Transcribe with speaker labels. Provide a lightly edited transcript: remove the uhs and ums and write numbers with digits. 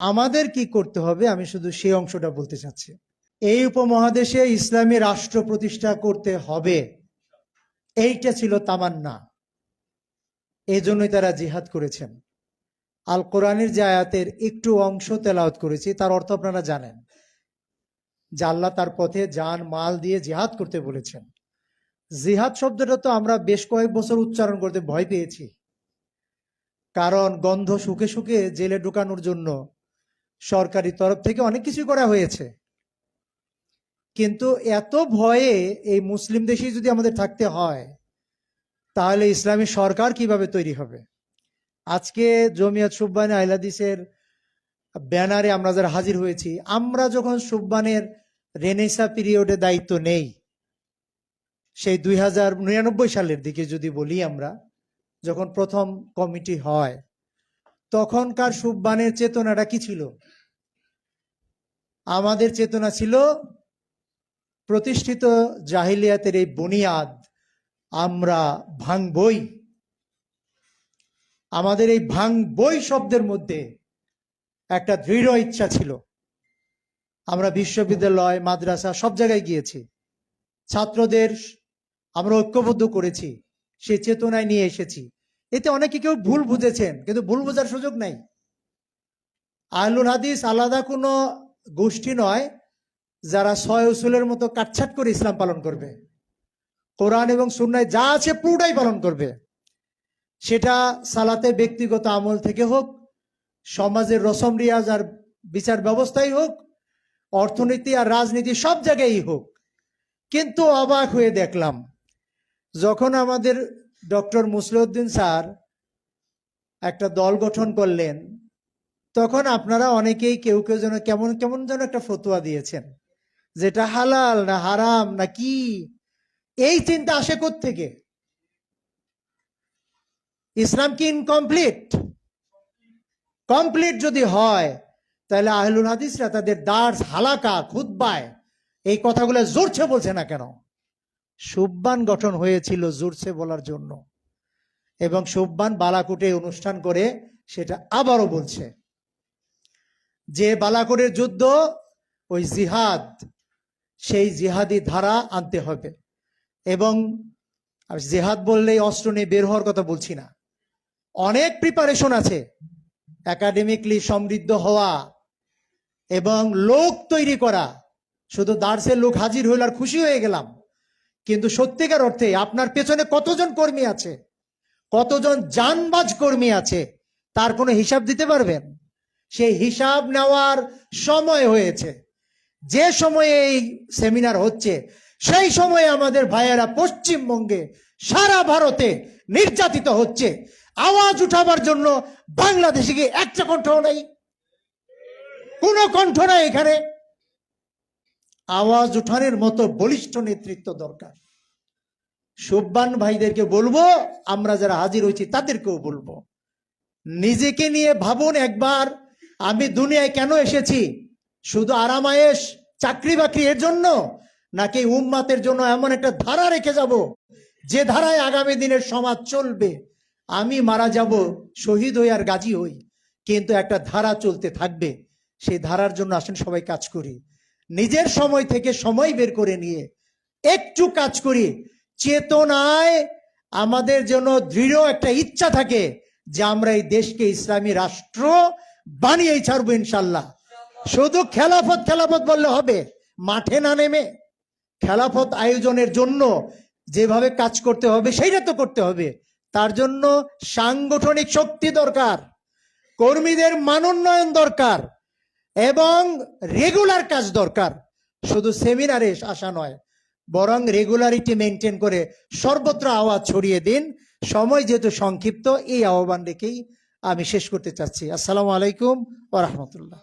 Speaker 1: আমাদের কি করতে হবে আমি শুধু সেই অংশটা বলতে চাচ্ছি। এই উপমহাদেশে ইসলামী রাষ্ট্র প্রতিষ্ঠা করতে হবে, এইটা ছিল তামান্না। এই জন্যই তারা জিহাদ করেছেন। আল কোরআনের যে আয়াতের একটু অংশ তেলাওয়াত করেছি, তার অর্থ আপনারা জানেন যে আল্লাহ তার পথে জান মাল দিয়ে জিহাদ করতে বলেছেন। জিহাদ শব্দটা তো আমরা বেশ কয়েক বছর উচ্চারণ করতে ভয় পেয়েছি, কারণ গন্ধ শুকে শুকে জেলে ঢুকানোর জন্য সরকারি তরফ থেকে অনেক কিছু করা হয়েছে। কিন্তু এত ভয়ে এই মুসলিম দেশে যদি আমাদের থাকতে হয়, তাহলে ইসলামী সরকার কিভাবে তৈরি হবে? আজকে জমিয়ত সুবহানে আহলে হাদিসের ব্যানারে আমরা যারা হাজির হয়েছি, আমরা যখন সুবহানের রেনেসা পিরিয়ডে দায়িত্ব নেই, সেই 2099 সালের দিকে যদি বলি, আমরা যখন প্রথম কমিটি হয়, তখনকার সুবহানের চেতনাটা কি ছিল? আমাদের চেতনা ছিল প্রতিষ্ঠিত জাহিলিয়াতের এই বুনিয়াদ আমরা ভাঙবই। আমাদের এই ভাঙবই শব্দের মধ্যে একটা দৃঢ় ইচ্ছা ছিল। আমরা বিশ্ববিদ্যালয়, মাদ্রাসা সব জায়গায় গিয়েছি, ছাত্রদের আমরা ঐক্যবদ্ধ করেছি, সে চেতনায় নিয়ে এসেছি। এতে অনেকে কেউ ভুল বুঝেছেন, কিন্তু ভুল বোঝার সুযোগ নাই। আহলুল হাদিস আলাদা কোনো গোষ্ঠী নয় যারা ছয় উসুলের মতো কাটছাট করে ইসলাম পালন করবে। কোরআন এবং সুন্নায় যা আছে পুরোটাই পালন করবে। সেটা সালাতে ব্যক্তিগত আমল থেকে হোক, সমাজের রসম রিয়াজ আর বিচার ব্যবস্থাই হোক, অর্থনীতি আর রাজনীতি সব জায়গায়ই হোক। কিন্তু অবাক হয়ে দেখলাম, যখন আমাদের ডক্টর মুসলিউদ্দিন স্যার একটা দল গঠন করলেন, তখন আপনারা অনেকেই কেউ কেউ যেন কেমন কেমন যেন একটা ফতোয়া দিয়েছেন, যেটা হালাল না হারাম না কি। এই চিন্তা আসে কোত্থেকে? ইসলাম কি ইনকমপ্লিট? কমপ্লিট যদি হয়, তাহলে আহলুল হাদিসরা তাদের দার্স, হালাকা, খুতবায় এই কথাগুলো জোরছে বলছে না কেন? সুবহান গঠন হয়েছিল জোরছে বলার জন্য, এবং সুবহান বালাকোটে অনুষ্ঠান করে সেটা আবারও বলছে যে বালাকোটের যুদ্ধ ওই জিহাদ, সেই জিহাদি ধারা আনতে হবে। এবং জিহাদ বললেই অস্ত্র নিয়ে বের হওয়ার কথা বলছি না, অনেক প্রিপারেশন আছে। একাডেমিকলি সমৃদ্ধ হওয়া এবং লোক তৈরি করা। শুধু দার্সের লোক হাজির হইল আর খুশি হয়ে গেলাম, কিন্তু সত্যিকার অর্থে আপনার পেছনে কতজন কর্মী আছে, কতজন জানবাজ কর্মী আছে, তার কোনো হিসাব দিতে পারবেন? সেই হিসাব নেওয়ার সময় হয়েছে। যে সময়ে এই সেমিনার হচ্ছে, সেই সময়ে আমাদের ভাইয়েরা পশ্চিমবঙ্গে, সারা ভারতে নির্যাতিত হচ্ছে। আওয়াজ উঠাবার জন্য বাংলাদেশে গিয়ে একটা কণ্ঠ নাই, কোনো কণ্ঠ নাই। এখানে আওয়াজ উঠানোর মতো বলিষ্ঠ নেতৃত্ব দরকার। সুবহান ভাইদেরকে বলবো, আমরা যারা হাজির হয়েছি তাদেরকেও বলবো, নিজেকে নিয়ে ভাবুন একবার, আমি দুনিয়ায় কেন এসেছি? শুধু আরামায়েশ, চাকরি বাকরি এর জন্য, নাকি উম্মাতের জন্য এমন একটা ধারা রেখে যাব যে ধারায় আগামী দিনের সমাজ চলবে? আমি মারা যাব, শহীদ হই আর গাজী হই, কিন্তু একটা ধারা চলতে থাকবে। সেই ধারার জন্য আসেন সবাই কাজ করি, নিজের সময় থেকে সময় বের করে নিয়ে একটু কাজ করি। চেতনায় আমাদের জন্য দৃঢ় একটা ইচ্ছা থাকে যে আমরা এই দেশকে ইসলামী রাষ্ট্র বানিয়েই ছাড়বো ইনশাল্লাহ। শুধু খেলাফত খেলাফত বললে হবে? মাঠে না নেমে খেলাফত আয়োজনের জন্য যেভাবে কাজ করতে হবে সেইটা তো করতে হবে। তার জন্য সাংগঠনিক শক্তি দরকার, কর্মীদের মানোন্নয়ন দরকার, এবং রেগুলার কাজ দরকার। শুধু সেমিনারে আসা নয়, বরং রেগুলারিটি মেনটেন করে সর্বত্র আওয়াজ ছড়িয়ে দিন। সময় যেহেতু সংক্ষিপ্ত, এই আহ্বান রেখেই আমি শেষ করতে চাচ্ছি। আসসালামু আলাইকুম ওয়া রাহমাতুল্লাহ।